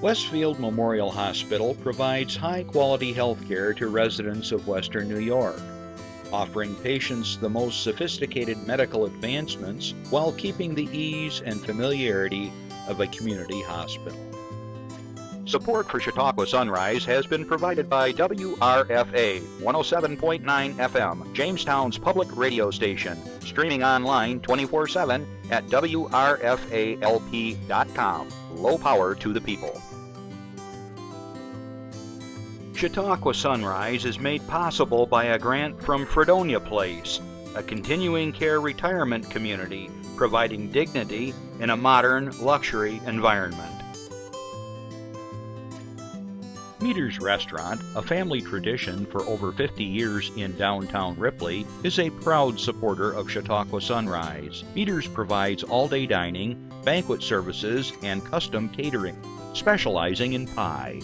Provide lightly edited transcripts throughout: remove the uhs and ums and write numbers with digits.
Westfield Memorial Hospital provides high-quality health care to residents of Western New York, offering patients the most sophisticated medical advancements while keeping the ease and familiarity of a community hospital. Support for Chautauqua Sunrise has been provided by WRFA 107.9 FM, Jamestown's public radio station, streaming online 24/7 at WRFALP.com. Low power to the people. Chautauqua Sunrise is made possible by a grant from Fredonia Place, a continuing care retirement community providing dignity in a modern luxury environment. Meter's Restaurant, a family tradition for over 50 years in downtown Ripley, is a proud supporter of Chautauqua Sunrise. Meter's provides all-day dining, banquet services, and custom catering, specializing in pie.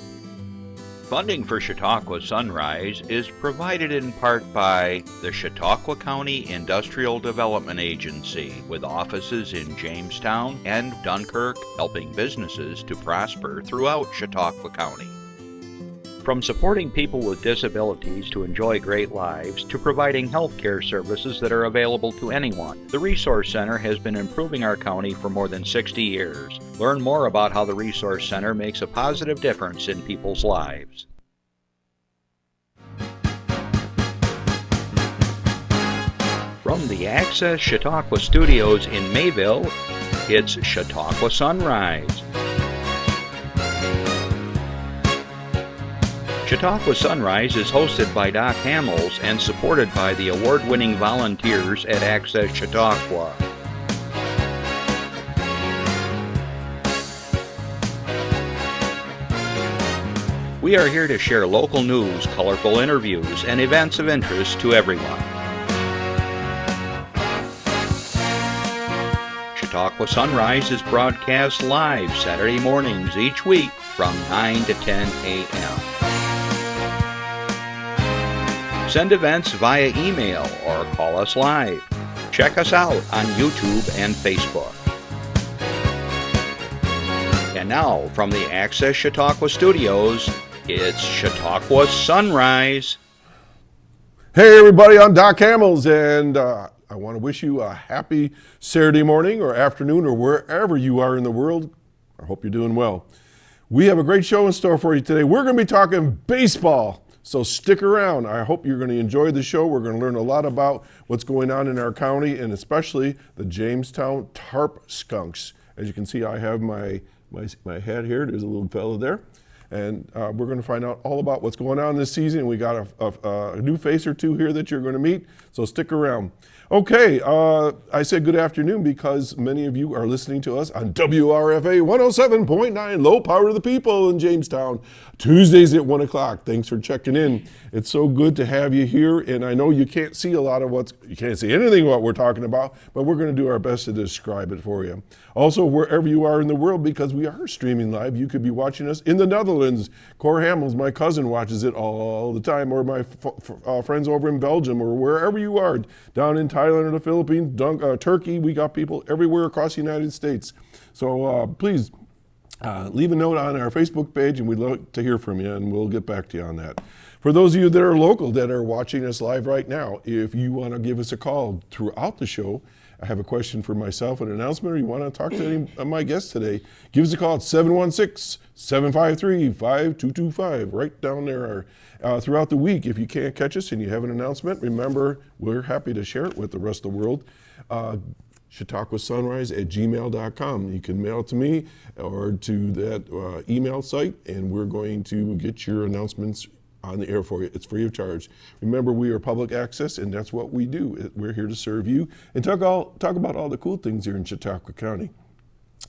Funding for Chautauqua Sunrise is provided in part by the Chautauqua County Industrial Development Agency, with offices in Jamestown and Dunkirk, helping businesses to prosper throughout Chautauqua County. From supporting people with disabilities to enjoy great lives, to providing health care services that are available to anyone, the Resource Center has been improving our county for more than 60 years. Learn more about how the Resource Center makes a positive difference in people's lives. From the Access Chautauqua Studios in Mayville, it's Chautauqua Sunrise. Chautauqua Sunrise is hosted by Doc Hamels and supported by the award-winning volunteers at Access Chautauqua. We are here to share local news, colorful interviews, and events of interest to everyone. Chautauqua Sunrise is broadcast live Saturday mornings each week from 9 to 10 a.m. Send events via email or call us live. Check us out on YouTube and Facebook. And now, from the Access Chautauqua Studios, it's Chautauqua Sunrise. Hey everybody, I'm Doc Hamels, and I want to wish you a happy Saturday morning or afternoon or wherever you are in the world. I hope you're doing well. We have a great show in store for you today. We're going to be talking baseball. So stick around. I hope you're going to enjoy the show. We're going to learn a lot about what's going on in our county and especially the Jamestown Tarp Skunks. As you can see, I have my hat here. There's a little fella there. And we're going to find out all about what's going on this season. We got a new face or two here that you're going to meet, so stick around. Okay, I said good afternoon because many of you are listening to us on WRFA 107.9, low power to the people in Jamestown, Tuesdays at 1 o'clock. Thanks for checking in. It's so good to have you here, and I know you can't see a lot of you can't see anything what we're talking about, but we're going to do our best to describe it for you. Also, wherever you are in the world, because we are streaming live, you could be watching us in the Netherlands. Cor Hamels, my cousin, watches it all the time, or my friends over in Belgium, or wherever you are, down in Thailand or the Philippines, Turkey. We got people everywhere across the United States. So please leave a note on our Facebook page, and we'd love to hear from you, and we'll get back to you on that. For those of you that are local that are watching us live right now, if you want to give us a call throughout the show, I have a question for myself, an announcement, or you want to talk to any of my guests today, give us a call at 716-753-5225, right down there throughout the week. If you can't catch us and you have an announcement, remember, we're happy to share it with the rest of the world. ChautauquaSunrise@gmail.com. You can mail it to me or to that email site, and we're going to get your announcements on the air for you. It's free of charge. Remember, we are public access, and that's what we do. We're here to serve you and talk about all the cool things here in Chautauqua County.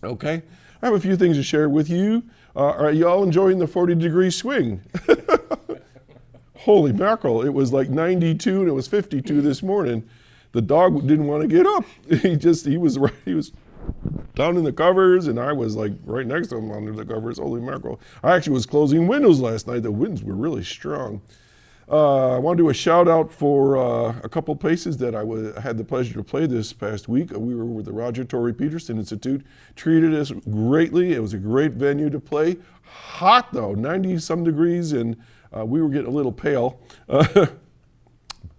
Okay, I have a few things to share with you. Are you all enjoying the 40-degree swing? Holy mackerel, it was like 92 and it was 52 this morning. The dog didn't want to get up. He was down in the covers, and I was like right next to him under the covers. Holy mackerel. I actually was closing windows last night. The winds were really strong. I want to do a shout out for a couple places that I had the pleasure to play this past week. We were with the Roger Torrey Peterson Institute, treated us greatly. It was a great venue to play. Hot though, 90 some degrees, and we were getting a little pale.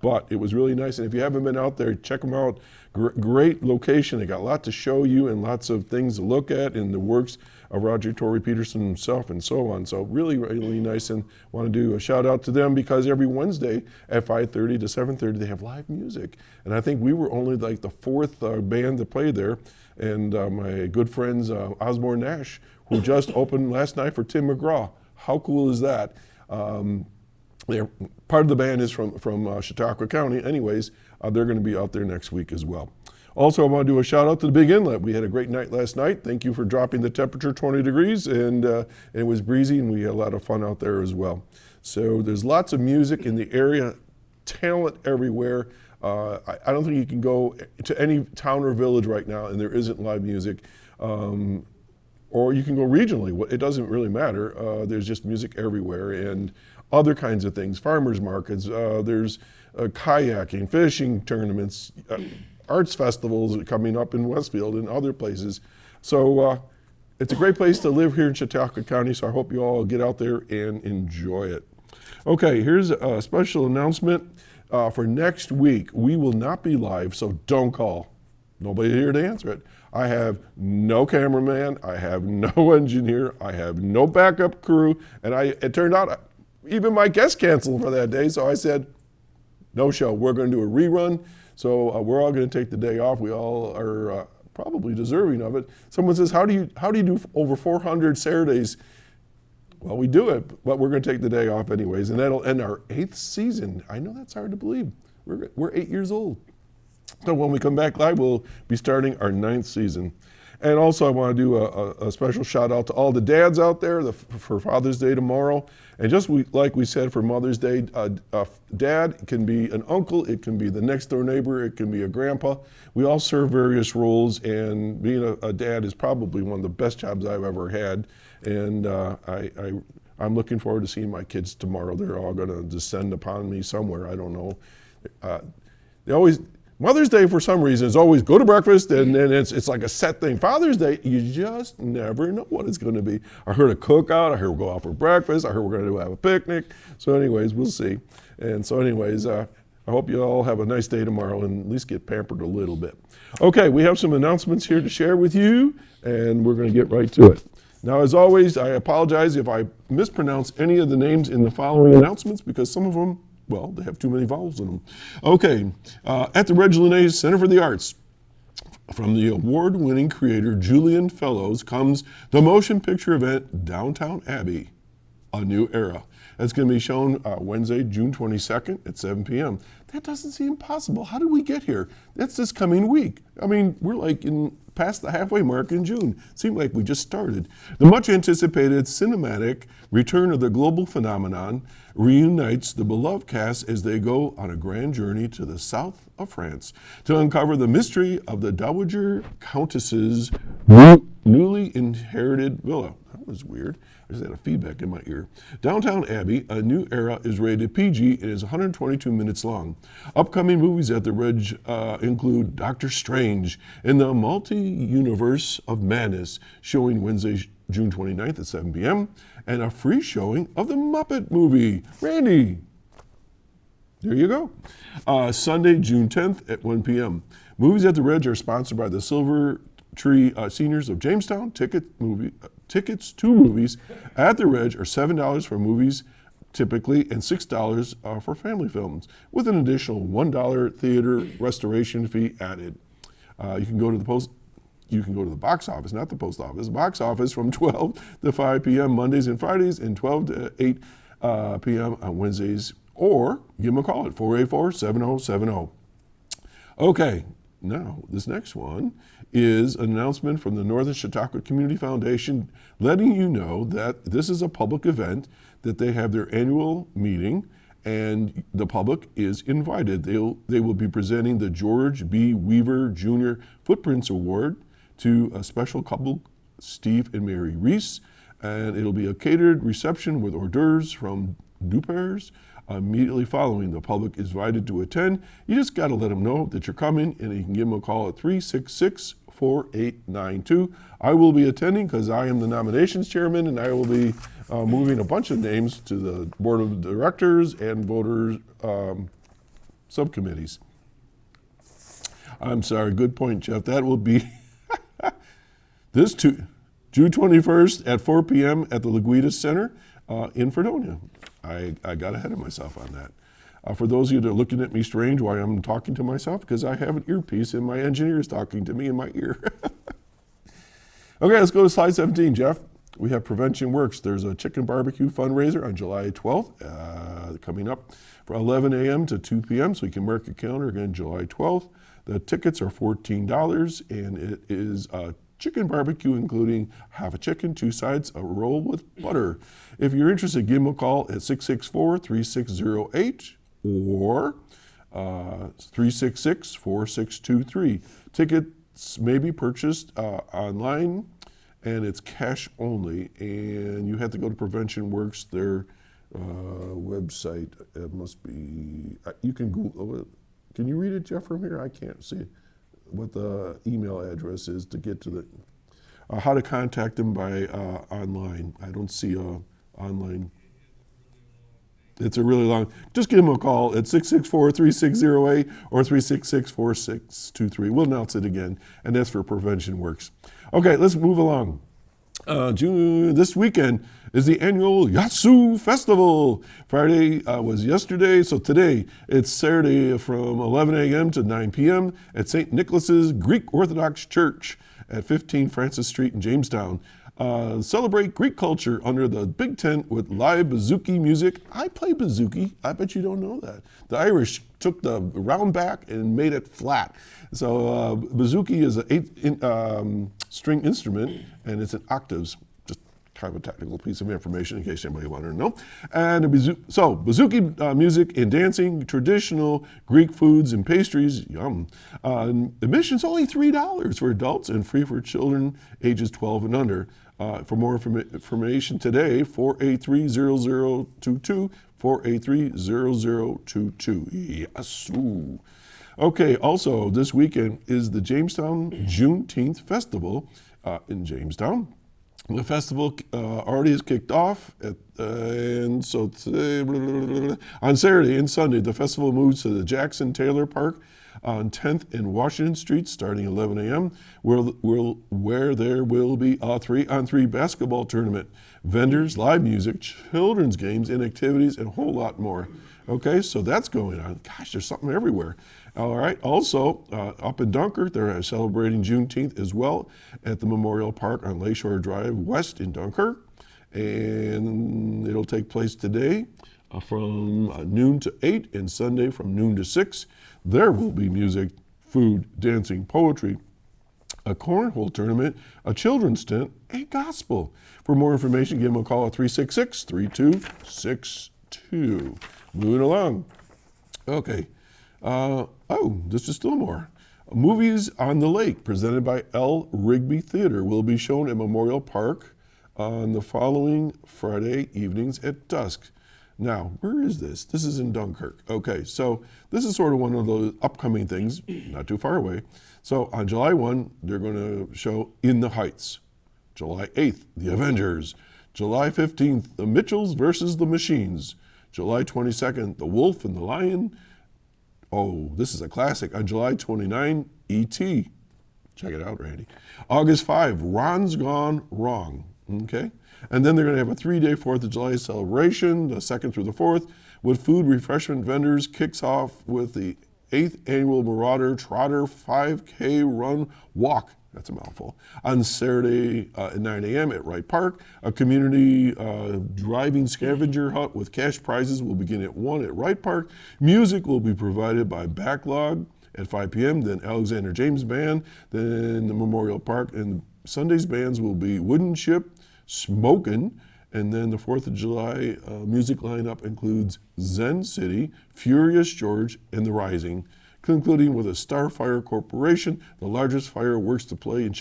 But it was really nice, and if you haven't been out there, check them out. Great location. They got a lot to show you and lots of things to look at in the works of Roger Torrey Peterson himself and so on. So really, really nice, and want to do a shout out to them because every Wednesday at 5:30 to 7:30 they have live music. And I think we were only like the fourth band to play there. And my good friends Osborne Nash, who just opened last night for Tim McGraw. How cool is that? Part of the band is from Chautauqua County. Anyways, they're going to be out there next week as well. Also, I want to do a shout out to the Big Inlet. We had a great night last night. Thank you for dropping the temperature 20 degrees, and it was breezy, and we had a lot of fun out there as well. So there's lots of music in the area, talent everywhere. I don't think you can go to any town or village right now and there isn't live music. Or you can go regionally. It doesn't really matter. There's just music everywhere and other kinds of things. Farmers markets, there's kayaking, fishing tournaments, arts festivals coming up in Westfield and other places. So it's a great place to live here in Chautauqua County, so I hope you all get out there and enjoy it. Okay, here's a special announcement. For next week, we will not be live, so don't call. Nobody here to answer it. I have no cameraman, I have no engineer, I have no backup crew, and it turned out even my guest canceled for that day, so I said, no show. We're going to do a rerun, so we're all going to take the day off. We all are probably deserving of it. Someone says, how do you do over 400 Saturdays? Well, we do it, but we're going to take the day off anyways, and that'll end our 8th season. I know that's hard to believe. We're 8 years old. So when we come back live, we'll be starting our 9th season. And also I want to do a special shout out to all the dads out there for Father's Day tomorrow. And just like we said for Mother's Day, dad can be an uncle, it can be the next door neighbor, it can be a grandpa. We all serve various roles, and being a dad is probably one of the best jobs I've ever had. And I'm looking forward to seeing my kids tomorrow. They're all going to descend upon me somewhere. I don't know. Mother's Day, for some reason, is always go to breakfast, and then it's like a set thing. Father's Day, you just never know what it's going to be. I heard a cookout. I heard we'll go out for breakfast. I heard we're going to have a picnic. So anyways, we'll see. And so anyways, I hope you all have a nice day tomorrow and at least get pampered a little bit. Okay, we have some announcements here to share with you, and we're going to get right to it. Now, as always, I apologize if I mispronounce any of the names in the following announcements because some of them, well, they have too many vowels in them. Okay, at the Reg Linnaeus Center for the Arts, from the award-winning creator Julian Fellows comes the motion picture event Downtown Abbey, A New Era. That's going to be shown Wednesday, June 22nd at 7 p.m. That doesn't seem possible. How did we get here? That's this coming week. I mean, we're like past the halfway mark in June. Seemed like we just started. The much-anticipated cinematic return of the global phenomenon reunites the beloved cast as they go on a grand journey to the south of France to uncover the mystery of the Dowager Countess's newly inherited villa. That was weird. I just had a feedback in my ear. Downtown Abbey, A New Era, is rated PG and is 122 minutes long. Upcoming movies at the Reg include Doctor Strange in the Multi-Universe of Madness, showing Wednesday, June 29th at 7 p.m., and a free showing of the Muppet movie. Randy, there you go. Sunday, June 10th at 1 p.m. Movies at the Reg are sponsored by the Silver Tree Seniors of Jamestown. Tickets to movies at the Reg are $7 for movies typically and $6 for family films, with an additional $1 theater restoration fee added. You can go to the box office, not the post office. Box office from 12 to 5 p.m. Mondays and Fridays, and 12 to 8 p.m. on Wednesdays, or give them a call at 484-7070. Okay, now this next one is an announcement from the Northern Chautauqua Community Foundation letting you know that this is a public event, that they have their annual meeting, and the public is invited. They will be presenting the George B. Weaver Jr. Footprints Award to a special couple, Steve and Mary Reese, and it'll be a catered reception with hors d'oeuvres from Duper's. immediately following. The public is invited to attend. You just got to let them know that you're coming, and you can give them a call at 366-4892. I will be attending because I am the nominations chairman, and I will be moving a bunch of names to the board of directors and voters subcommittees. I'm sorry, good point, Jeff. That will be this June 21st at 4 p.m. at the Laguitas Center in Fredonia. I got ahead of myself on that. For those of you that are looking at me strange why I'm talking to myself, because I have an earpiece and my engineer is talking to me in my ear. Okay, let's go to slide 17, Jeff. We have Prevention Works. There's a chicken barbecue fundraiser on July 12th coming up from 11 a.m. to 2 p.m. So you can mark your calendar again, July 12th. The tickets are $14, and it is chicken barbecue, including half a chicken, 2 sides, a roll with butter. If you're interested, give them a call at 664-3608 or 366-4623. Tickets may be purchased online, and it's cash only. And you have to go to Prevention Works, their website. It must be, you can Google it. Can you read it, Jeff, from here? I can't see what the email address is to get to the, how to contact them by online. I don't see online. It's a really long, just give them a call at 664-3608 or 366-4623. We'll announce it again, and that's for Prevention Works. Okay, let's move along. This weekend is the annual Yasu Festival. Friday was yesterday, so today it's Saturday from 11 a.m. to 9 p.m. at St. Nicholas's Greek Orthodox Church at 15 Francis Street in Jamestown. Celebrate Greek culture under the big tent with live bouzouki music. I play bouzouki. I bet you don't know that. The Irish took the round back and made it flat. So bouzouki is an 8-string instrument, and it's in octaves. Just kind of a technical piece of information in case anybody wanted to know. And bouzouki music and dancing, traditional Greek foods and pastries, yum. Admission's only $3 for adults and free for children ages 12 and under. For more information today, 483-0022, 483-0022. Yes. Okay, also this weekend is the Jamestown Juneteenth Festival in Jamestown. The festival already has kicked off, and so today, on Saturday and Sunday, the festival moves to the Jackson Taylor Park on 10th and Washington Street, starting 11 a.m., where there will be a 3-on-3 basketball tournament, vendors, live music, children's games and activities, and a whole lot more. Okay, so that's going on. Gosh, there's something everywhere. All right, also up in Dunkirk, they're celebrating Juneteenth as well at the Memorial Park on Lakeshore Drive West in Dunkirk. And it'll take place today from noon to 8 and Sunday from noon to 6. There will be music, food, dancing, poetry, a cornhole tournament, a children's tent, and gospel. For more information, give them a call at 366-3262. Moving along. Okay. This is still more. Movies on the Lake, presented by L. Rigby Theater, will be shown at Memorial Park on the following Friday evenings at dusk. Now, where is this? This is in Dunkirk. Okay, so this is sort of one of those upcoming things, not too far away. So on July 1, they're going to show In the Heights. July 8th, The Avengers. July 15th, The Mitchells versus the Machines. July 22nd, The Wolf and the Lion. Oh, this is a classic. On July 29, E.T. Check it out, Randy. August 5, Ron's Gone Wrong. Okay? And then they're going to have a 3-day 4th of July celebration, the 2nd through the 4th, with food refreshment vendors. Kicks off with the 8th annual Marauder Trotter 5K Run Walk. That's a mouthful. On Saturday at 9 a.m. at Wright Park, a community driving scavenger hunt with cash prizes will begin at 1 at Wright Park. Music will be provided by Backlog at 5 p.m., then Alexander James Band, then the Memorial Park, and Sunday's bands will be Wooden Ship, Smokin', and then the 4th of July music lineup includes Zen City, Furious George, and The Rising, concluding with a Starfire Corporation, the largest fireworks display in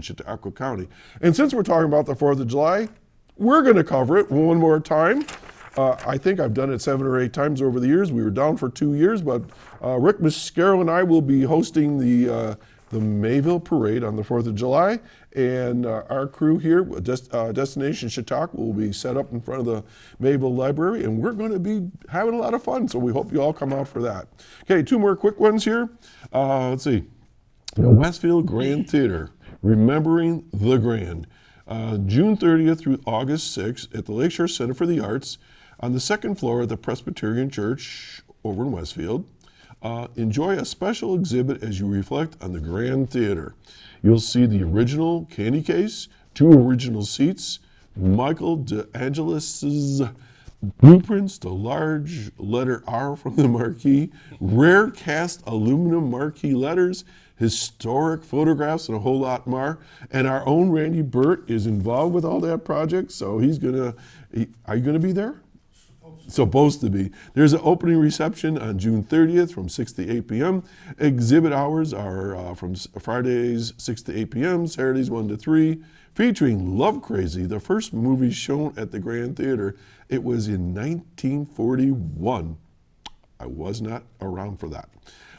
Chautauqua County. And since we're talking about the 4th of July, we're going to cover it one more time. I think I've done it 7 or 8 times over the years. We were down for 2 years, but Rick Mascaro and I will be hosting the Mayville Parade on the 4th of July, and our crew here, Destination Chautauqua, will be set up in front of the Mayville Library, and we're going to be having a lot of fun, so we hope you all come out for that. Okay, 2 more quick ones here. Let's see. The Westfield Grand Theater, Remembering the Grand. June 30th through August 6th at the Lakeshore Center for the Arts on the 2nd floor of the Presbyterian Church over in Westfield. Enjoy a special exhibit as you reflect on the Grand Theater. You'll see the original candy case, 2 original seats, Michael DeAngelis' blueprints, the large letter R from the marquee, rare cast aluminum marquee letters, historic photographs, and a whole lot more. And our own Randy Burt is involved with all that project, so are you gonna be there? Supposed to be. There's an opening reception on June 30th from 6 to 8 p.m. Exhibit hours are from Fridays 6 to 8 p.m., Saturdays 1 to 3, featuring Love Crazy, the first movie shown at the Grand Theater. It was in 1941. I was not around for that.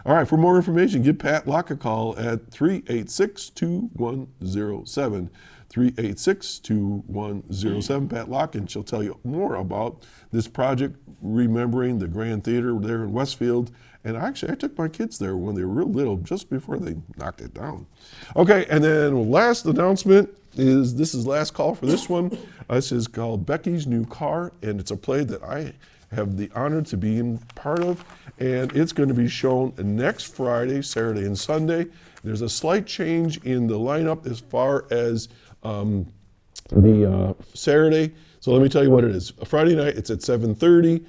All right, for more information, give Pat Locke a call at 386-2107. 386-2107, Pat Locke, and she'll tell you more about this project, Remembering the Grand Theater there in Westfield. And actually, I took my kids there when they were real little, just before they knocked it down. Okay, and then last announcement is, this is last call for this one. This is called Beckys New Car, and it's a play that I have the honor to be in part of, and it's going to be shown next Friday, Saturday, and Sunday. There's a slight change in the lineup as far as the Saturday. So let me tell you what it is. Friday night, it's at 7:30.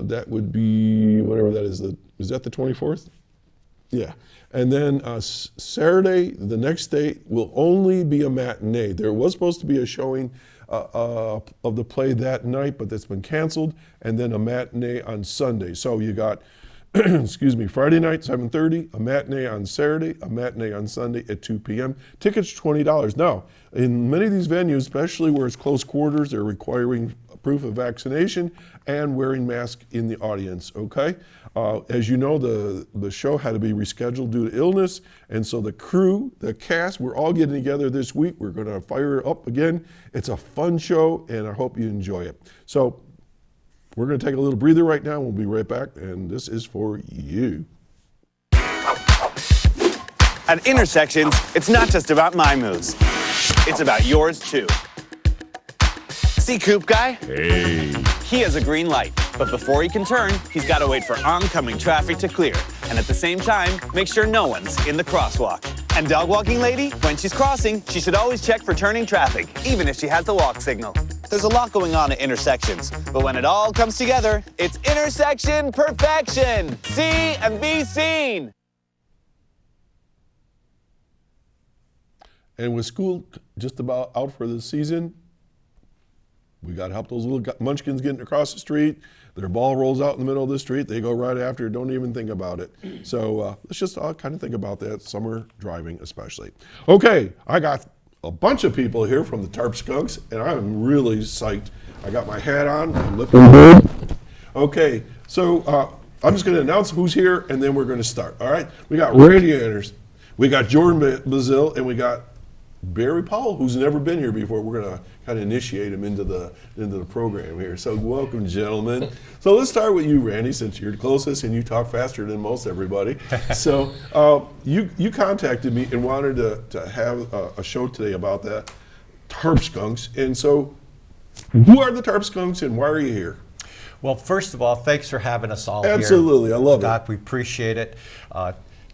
That would be, whatever that is that the 24th? Yeah. And then Saturday, the next day, will only be a matinee. There was supposed to be a showing of the play that night, but that's been canceled, and then a matinee on Sunday. So you got, excuse me, Friday night, 7:30, a matinee on Saturday, a matinee on Sunday at 2 p.m. Tickets $20. Now, in many of these venues, especially where it's close quarters, they're requiring proof of vaccination and wearing masks in the audience, okay? As you know, the show had to be rescheduled due to illness, and so the crew, the cast, we're all getting together this week. We're gonna fire it up again. It's a fun show, and I hope you enjoy it. So we're gonna take a little breather right now. We'll be right back, and this is for you. At Intersections, it's not just about my moves. It's about yours too. See Coop Guy? Hey. He has a green light, but before he can turn, he's got to wait for oncoming traffic to clear, and at the same time, make sure no one's in the crosswalk. And dog walking lady, when she's crossing, she should always check for turning traffic, even if she has the walk signal. There's a lot going on at Intersections, but when it all comes together, it's intersection perfection. See and be seen. And with school just about out for the season, we got to help those little munchkins getting across the street. Their ball rolls out in the middle of the street. They go right after it, don't even think about it. So let's just all kind of think about that, summer driving especially. Okay, I got a bunch of people here from the Tarp Skunks, and I'm really psyched. I got my hat on, I'm looking good. Okay, so I'm just going to announce who's here, and then we're going to start, all right? We got Radiators, we got Jordan Basile, and we got Barry Powell, who's never been here before. We're going to kind of initiate him into the program here. So welcome, gentlemen. So let's start with you, Randy, since you're the closest and you talk faster than most everybody. So you contacted me and wanted to have a show today about that, Tarp Skunks. And so who are the Tarp Skunks and why are you here? Well, first of all, thanks for having us all Absolutely, here. I love Doc, we appreciate it.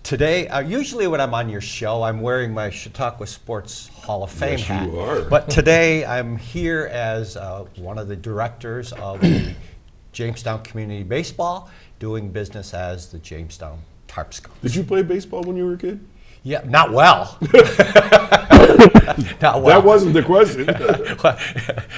Today, usually when I'm on your show, I'm wearing my Chautauqua Sports Hall of Fame hat. You are. But today, I'm here as one of the directors of the Jamestown Community Baseball, doing business as the Jamestown Tarp Skunks. Did you play baseball when you were a kid? Yeah, not well. Not well. That wasn't the question.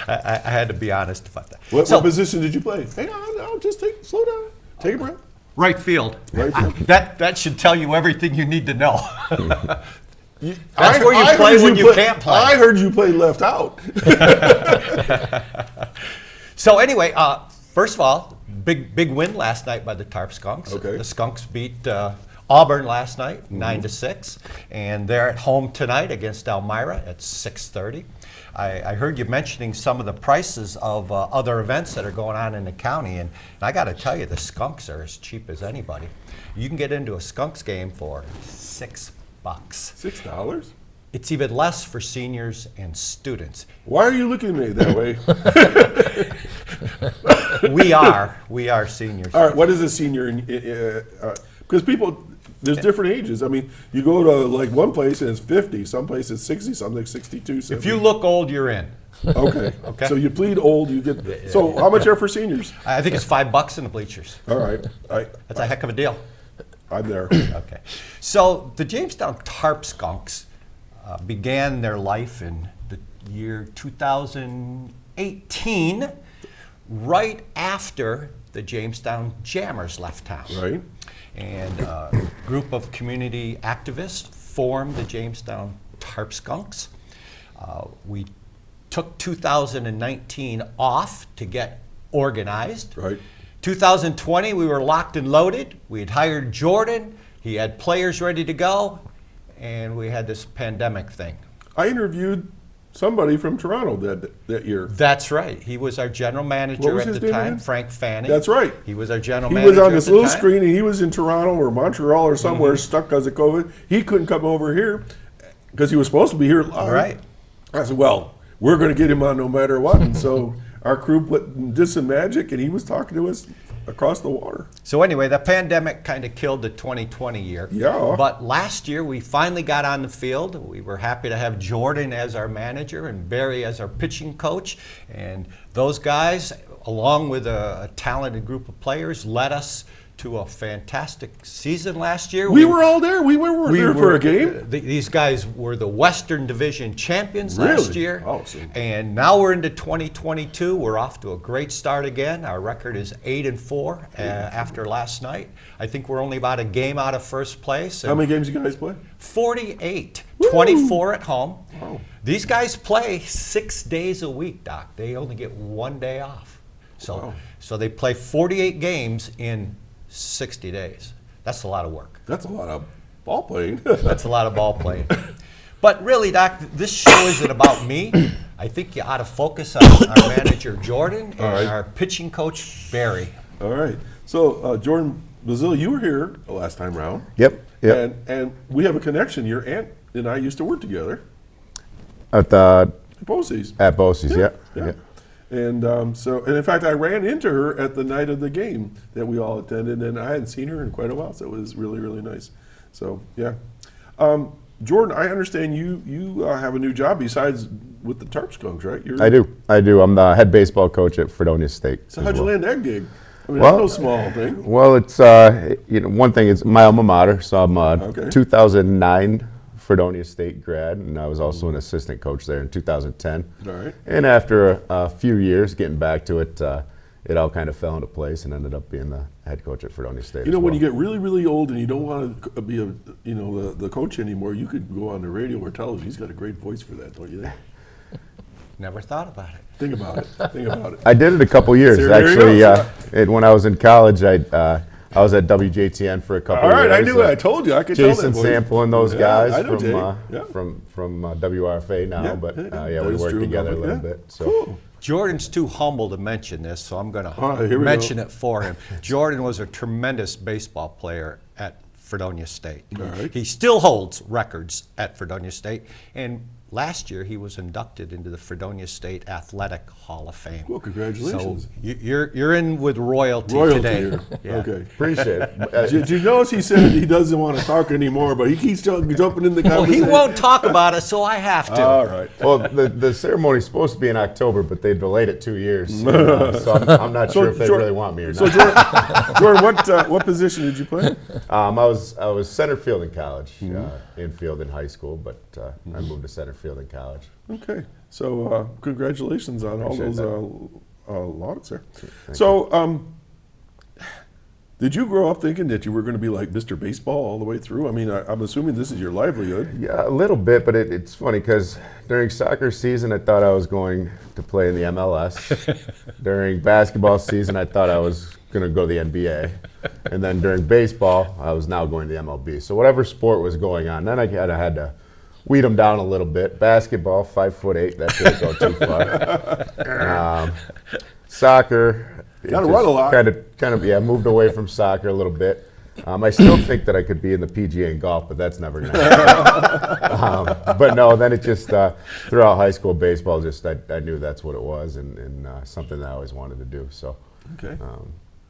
I had to be honest about that. What position did you play? Hang on, no, just slow down. Take a breath. Right field. Right field. That should tell you everything you need to know. That's where you play when you can't play. I heard you play left out. So anyway, first of all, big win last night by the Tarp Skunks. Okay. The Skunks beat Auburn last night, 9-6, and they're at home tonight against Elmira at 6:30. I heard you mentioning some of the prices of other events that are going on in the county, and I got to tell you, the Skunks are as cheap as anybody. You can get into a Skunks game for $6. $6? It's even less for seniors and students. Why are you looking at me that way? We are seniors. All right, what is a senior? Because people, there's different ages. I mean, you go to like one place and it's 50, some place it's 60, some like 62. 70. If you look old, you're in. Okay. Okay. So you plead old, you get. So how much are for seniors? I think it's $5 in the bleachers. All right. That's a heck of a deal. I'm there. Okay. So the Jamestown Tarp Skunks began their life in the year 2018, right after the Jamestown Jammers left town. Right. And a group of community activists formed the Jamestown Tarp Skunks. We took 2019 off to get organized. Right. 2020, we were locked and loaded. We had hired Jordan. He had players ready to go. And we had this pandemic thing. I interviewed somebody from Toronto that year. That's right. He was our general What manager was at his the name time, again? Frank Fanning. That's right. He was our general He manager. was on this at the little time. screen, and he was in Toronto or Montreal or somewhere stuck because of COVID. He couldn't come over here because he was supposed to be here live. All right. I said, well, we're going to get him on no matter what. And so our crew did some magic, and he was talking to us across the water. So anyway, the pandemic kind of killed the 2020 year. Yeah. But last year, we finally got on the field. We were happy to have Jordan as our manager and Barry as our pitching coach. And those guys, along with a talented group of players, led us to a fantastic season last year. We were all there. We were there for a game. These guys were the Western Division champions last Really? year. Awesome. And now we're into 2022. We're off to a great start again. Our record is 8-4 after last night. I think we're only about a game out of first place. How many games you guys play? 48, Woo! 24 at home. Wow. These guys play 6 days a week, Doc. They only get 1 day off. Wow. So they play 48 games in 60 days. That's a lot of work. That's a lot of ball playing. That's a lot of ball playing. But really, Doc, this show isn't about me. I think you ought to focus on our manager, Jordan, and right. our pitching coach, Barry. All right. So, Jordan, Basile, you were here the last time round. Yep. And we have a connection. Your aunt and I used to work together At Bosie's. Bosie's, yeah. And and in fact, I ran into her at the night of the game that we all attended, and I hadn't seen her in quite a while, so it was really, really nice. So, yeah. Jordan, I understand you have a new job besides with the Tarp Skunks, right? I do. I'm the head baseball coach at Fredonia State. So how'd you land that gig? I mean, Well, that's no small thing. Well, it's one thing is my alma mater, so I'm a Okay. 2009 Fredonia State grad, and I was also an assistant coach there in 2010. All right. And after a few years getting back to it, it all kind of fell into place and ended up being the head coach at Fredonia State. You know, as when well. you get really, really old and you don't want to be the coach anymore, you could go on the radio or television. He's got a great voice for that, don't you think? Never thought about it. Think about it. Think about it. I did it a couple years. There you Actually, go. when I was in college, I was at WJTN for a couple All right, years. I knew it. I told you. I could Jason tell that voice. Sample and those Yeah, guys I know Jay. from WRFA now, Yeah, but that we is worked true. together a little Yeah. bit. So. Cool. Jordan's too humble to mention this, so I'm going All right, here to we mention go. it for him. Jordan was a tremendous baseball player at Fredonia State. All right. He still holds records at Fredonia State, and last year he was inducted into the Fredonia State Athletic Hall of Fame. Well, congratulations. So you're in with royalty today. Here. Yeah. Okay. Appreciate it. Did you notice he said he doesn't want to talk anymore, but he keeps jumping in the Well, he conversation? won't talk about it, so I have to. All right. Well, the ceremony's supposed to be in October, but they delayed it 2 years. So I'm not sure if they really want me or So not. Jordan, what position did you play? I was center field in college, infield in high school, but I moved to center field in college. Okay. So congratulations on all Appreciate those lauds there. Thank So Did you grow up thinking that you were going to be like Mr. Baseball all the way through? I mean, I'm assuming this is your livelihood. Yeah, a little bit, but it's funny because during soccer season, I thought I was going to play in the MLS. During basketball season, I thought I was going to go to the NBA. And then during baseball, I was now going to the MLB. So whatever sport was going on, then I had to weed them down a little bit. Basketball, 5'8", that didn't go too far. Soccer. Got to run a lot. Kind of, yeah, moved away from soccer a little bit. I still think that I could be in the PGA and golf, but that's never going to happen. But no, then it just, throughout high school baseball, I knew that's what it was and something that I always wanted to do. So, okay.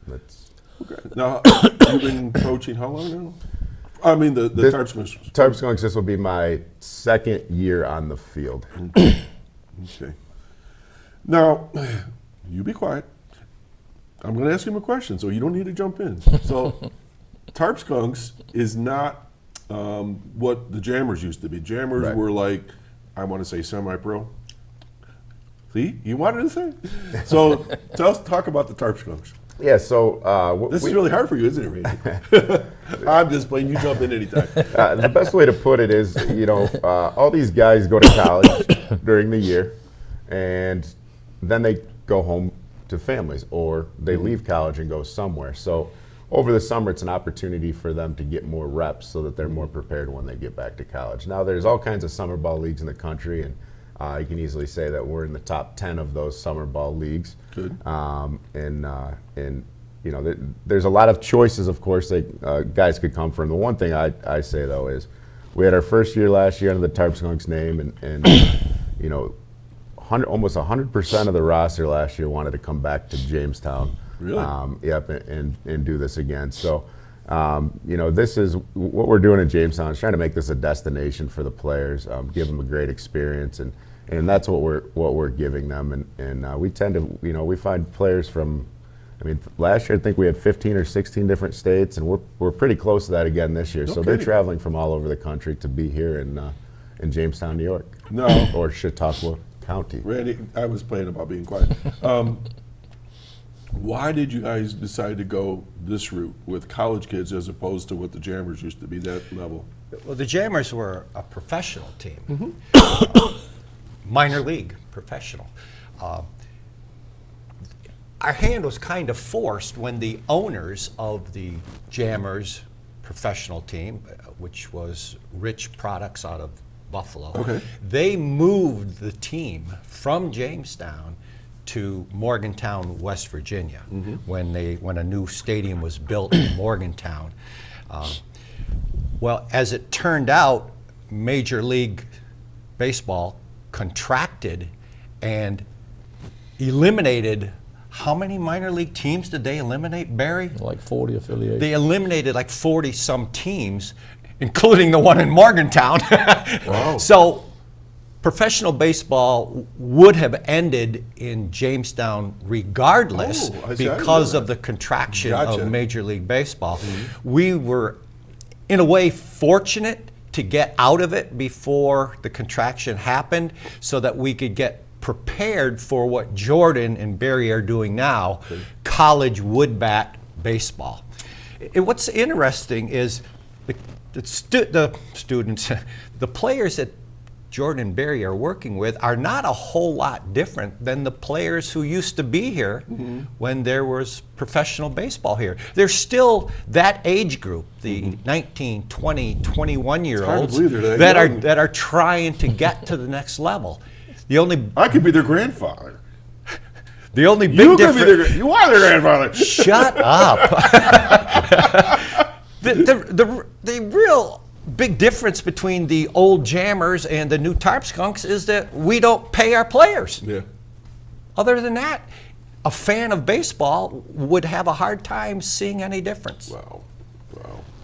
That's. Okay. Now, you've been coaching how long now? I mean, the Tarp Skunks. Tarp Skunks, this will be my second year on the field. Okay. Now, you be quiet. I'm going to ask him a question, so you don't need to jump in. So, Tarp Skunks is not what the Jammers used to be. Jammers were like, I want to say semi-pro. See, you wanted to say? So, talk about the Tarp Skunks. Yeah, so... this is really hard for you, isn't it, Randy? I'm just playing. You jump in anytime. The best way to put it is, all these guys go to college during the year, and then they go home to families, or they leave college and go somewhere. So over the summer, it's an opportunity for them to get more reps so that they're more prepared when they get back to college. Now, there's all kinds of summer ball leagues in the country, and you can easily say that we're in the top 10 of those summer ball leagues. Good. There's a lot of choices, of course, that guys could come from. The one thing I say, though, is we had our first year last year under the Tarp Skunks name, and almost 100% of the roster last year wanted to come back to Jamestown. Really? And do this again. So, this is what we're doing in Jamestown is trying to make this a destination for the players, give them a great experience, and that's what we're giving them. And we tend to, we find players from, last year I think we had 15 or 16 different states, and we're pretty close to that again this year. So they're traveling from all over the country to be here in Jamestown, New York. No. Or Chautauqua County. Randy, I was playing about being quiet. Why did you guys decide to go this route with college kids as opposed to what the Jammers used to be, that level? Well, the Jammers were a professional team, minor league professional. Our hand was kind of forced when the owners of the Jammers professional team, which was Rich Products out of Buffalo, they moved the team from Jamestown to Morgantown, West Virginia, when a new stadium was built in Morgantown. Well, as it turned out, Major League Baseball contracted and eliminated. How many minor league teams did they eliminate, Barry? Like 40 affiliates. They eliminated like 40-some teams, including the one in Morgantown. Wow. So professional baseball would have ended in Jamestown regardless because of the contraction of Major League Baseball. We were, in a way, fortunate to get out of it before the contraction happened so that we could get prepared for what Jordan and Barry are doing now, college wood bat baseball. And what's interesting is the students, the players that Jordan and Barry are working with are not a whole lot different than the players who used to be here when there was professional baseball here. They're still that age group, the 19, 20, 21-year-olds that are trying to get to the next level. I could be their grandfather. The only big difference. You are their grandfather. Shut up. The real big difference between the old Jammers and the new Tarp Skunks is that we don't pay our players. Yeah. Other than that, a fan of baseball would have a hard time seeing any difference. Wow.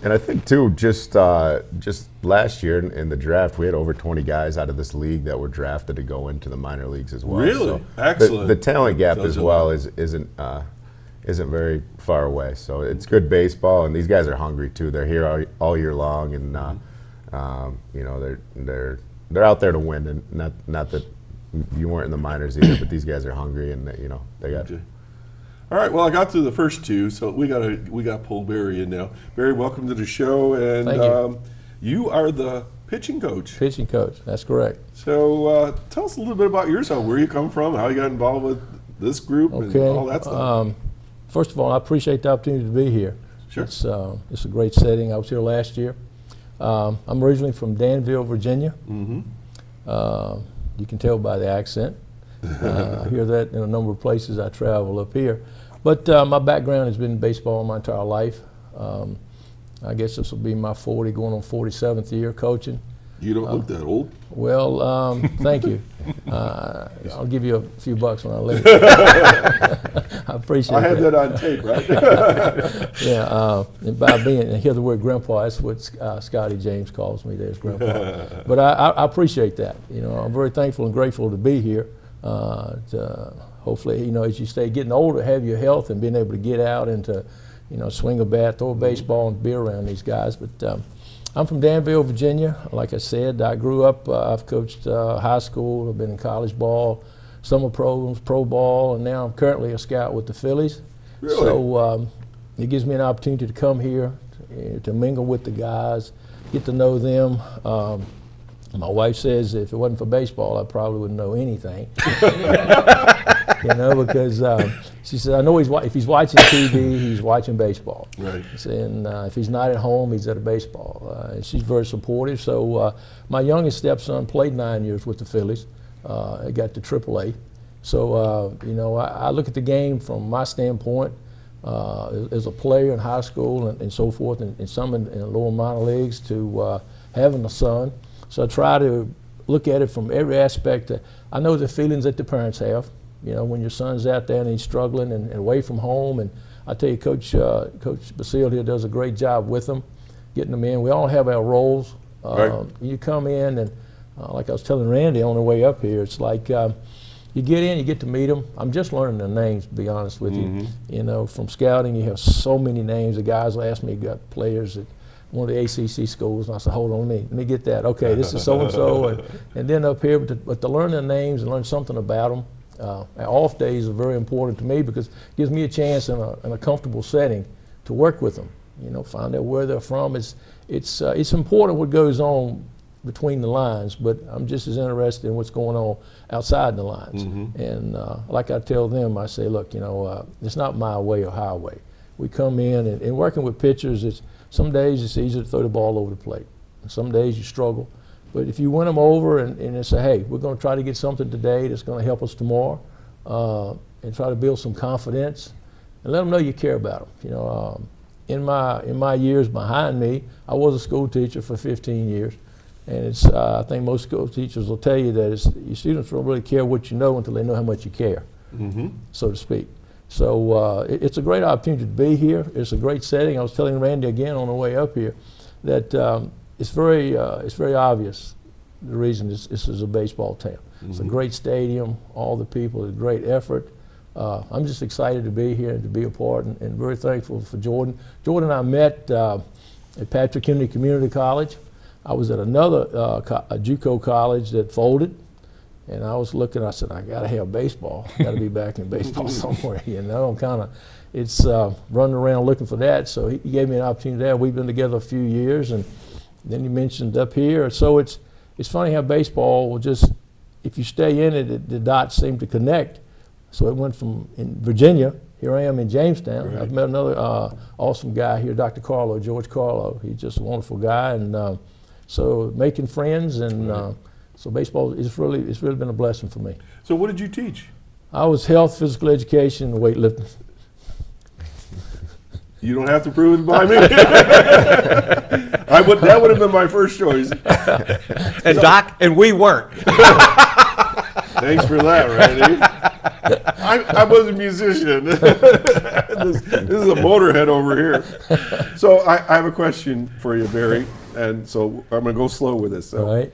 And I think too, just last year in the draft, we had over 20 guys out of this league that were drafted to go into the minor leagues as well. Really? So Excellent. The talent gap as well isn't very far away. So it's good baseball, and these guys are hungry too. They're here all year long, and they're out there to win. And not that you weren't in the minors either, but these guys are hungry, and they got. Okay. All right, well, I got through the first two, so we got to pull Barry in now. Barry, welcome to the show, and Thank you. You are the pitching coach. Pitching coach, that's correct. So tell us a little bit about yourself, where you come from, how you got involved with this group, and all that stuff. First of all, I appreciate the opportunity to be here. Sure. It's a great setting. I was here last year. I'm originally from Danville, Virginia. Mm-hmm. You can tell by the accent. I hear that in a number of places I travel up here. But my background has been baseball my entire life. I guess this will be my going on 47th year coaching. You don't look that old. Well, thank you. I'll give you a few bucks when I leave. I appreciate that. I had that on tape, right? Yeah, and by and hear the word grandpa, that's what Scotty James calls me, there's grandpa. But I appreciate that. You know, I'm very thankful and grateful to be here. Hopefully, you know, as you stay getting older, have your health and being able to get out and to, you know, swing a bat, throw a baseball, and be around these guys. But I'm from Danville, Virginia. Like I said, I grew up, I've coached high school, I've been in college ball, summer programs, pro ball, and now I'm currently a scout with the Phillies. Really? So it gives me an opportunity to come here, to mingle with the guys, get to know them. My wife says if it wasn't for baseball, I probably wouldn't know anything. You know, because she said, I know if he's watching TV, he's watching baseball. Right. And if he's not at home, he's at a baseball. And she's very supportive. So my youngest stepson played 9 years with the Phillies. He got to AAA. So, you know, I look at the game from my standpoint as a player in high school and so forth, and some in lower minor leagues, to having a son. So I try to look at it from every aspect. I know the feelings that the parents have. You know, when your son's out there and he's struggling and away from home. And I tell you, Coach Basile here does a great job with them, getting them in. We all have our roles. Right. You come in and, like I was telling Randy on the way up here, it's like you get in, you get to meet them. I'm just learning their names, to be honest with you. You know, from scouting, you have so many names. The guys will ask me, got players at one of the ACC schools, and I said, hold on, let me get that. Okay, this is so-and-so. And then up here, but to learn their names and learn something about them. Our off days are very important to me because it gives me a chance in a comfortable setting to work with them. You know, find out where they're from. It's important what goes on between the lines, but I'm just as interested in what's going on outside the lines. And like I tell them, I say, look, you know, it's not my way or highway. We come in and working with pitchers, some days it's easy to throw the ball over the plate. And some days you struggle. But if you win them over and say, hey, we're going to try to get something today that's going to help us tomorrow, and try to build some confidence, and let them know you care about them. You know, in my years behind me, I was a school teacher for 15 years, and I think most school teachers will tell you that your students don't really care what you know until they know how much you care, so to speak. So it's a great opportunity to be here. It's a great setting. I was telling Randy again on the way up here that it's very obvious the reason this is a baseball town. It's a great stadium, all the people, it's a great effort. I'm just excited to be here and to be a part, and very thankful for Jordan. Jordan and I met at Patrick Henry Community College. I was at another a JUCO college that folded, and I was looking, I said, I gotta have baseball. Gotta be back in baseball somewhere, you know. I'm kinda, it's running around looking for that, so he gave me an opportunity there. We've been together a few years, and then you mentioned up here. So it's funny how baseball will just, if you stay in it, the dots seem to connect. So it went from in Virginia, here I am in Jamestown. Right. I've met another awesome guy here, Dr. Carlo, George Carlo. He's just a wonderful guy, and so making friends, and so baseball it's really been a blessing for me. So what did you teach? I was health, physical education, and weightlifting. You don't have to prove it by me. That would have been my first choice. And Doc, and we weren't. Thanks for that, Randy. I was a musician. This is a motorhead over here. So I have a question for you, Barry, and so I'm going to go slow with this. So, All right.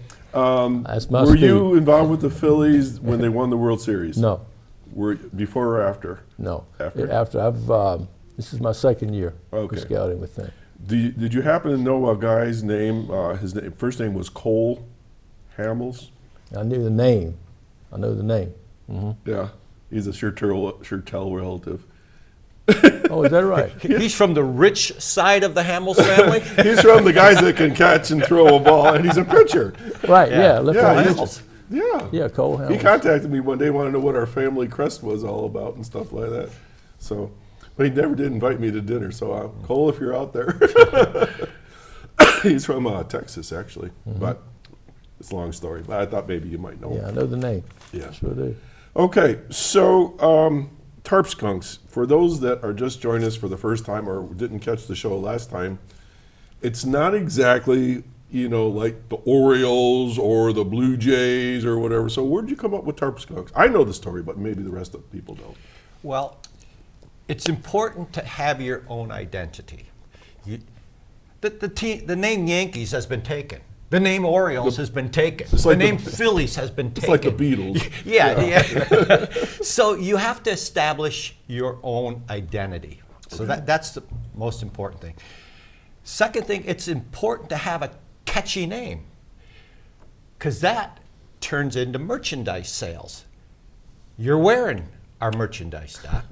That's my were speed. you involved with the Phillies when they won the World Series? No. Were before or after? No. After? I've this is my second year Okay. of scouting with them. Did you happen to know a guy's name? His first name was Cole Hamels. I knew the name. I know the name. Yeah, he's a Shertel relative. Oh, is that right? He's from the rich side of the Hamels family. He's from the guys that can catch and throw a ball, and he's a pitcher. Right, yeah. Yeah, Hamels. Hamels. Yeah. Yeah, Cole He Hamels. contacted me one day, wanted to know what our family crest was all about and stuff like that. So, but he never did invite me to dinner. So, Cole, if you're out there, he's from Texas actually, but it's a long story. But I thought maybe you might know Yeah, I him. know the name. Yeah. Sure do. Okay, so Tarp Skunks. For those that are just joining us for the first time or didn't catch the show last time, it's not exactly, like the Orioles or the Blue Jays or whatever. So where'd you come up with Tarp Skunks? I know the story, but maybe the rest of the people don't. Well, it's important to have your own identity. The name Yankees has been taken. The name Orioles has been taken. like The name the- Phillies has been taken. It's like the Beatles. Yeah. So you have to establish your own identity. So that's the most important thing. Second thing, it's important to have a catchy name, because that turns into merchandise sales. You're wearing our merchandise, Doc.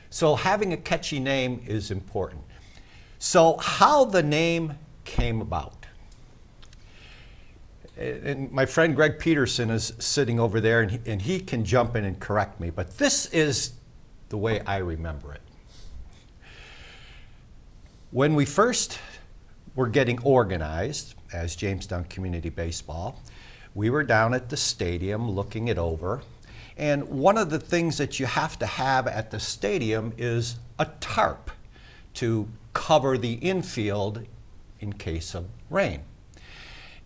So having a catchy name is important. So how the name came about. And my friend Greg Peterson is sitting over there, and he can jump in and correct me, but this is the way I remember it. When we first were getting organized as Jamestown Community Baseball, we were down at the stadium looking it over, and one of the things that you have to have at the stadium is a tarp to cover the infield in case of rain.